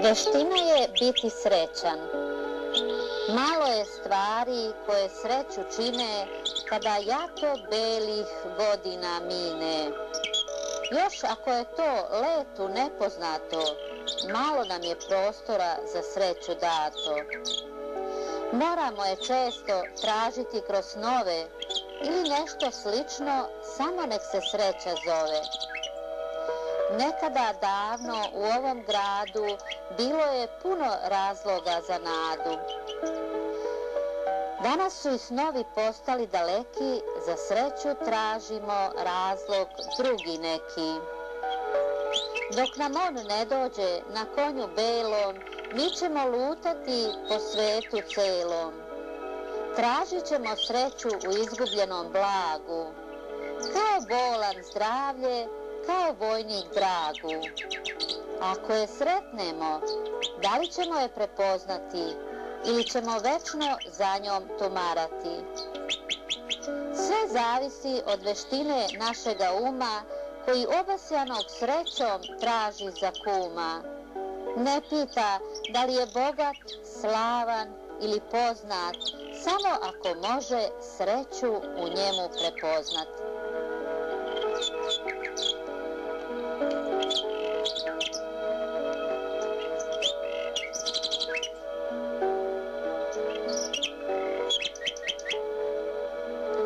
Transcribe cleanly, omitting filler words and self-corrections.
Veština je biti srećan. Malo je stvari koje sreću čine kada jato belih godina mine. Još ako je to letu nepoznato, malo nam je prostora za sreću dato. Moramo je često tražiti kroz snove ili nešto slično, samo nek se sreća zove. Nekada davno u ovom gradu bilo je puno razloga za nadu. Danas su i snovi postali daleki, za sreću tražimo razlog drugi neki. Dok nam on ne dođe na konju belom, mi ćemo lutati po svetu celom. Tražit ćemo sreću u izgubljenom blagu, kao bolan zdravlje, kao vojnik dragu. Ako je sretnemo, da li ćemo je prepoznati ili ćemo večno za njom tumarati? Sve zavisi od veštine našega uma, koji obasjanog srećom traži za kuma. Ne pita da li je bogat, slavan ili poznat, samo ako može sreću u njemu prepoznat.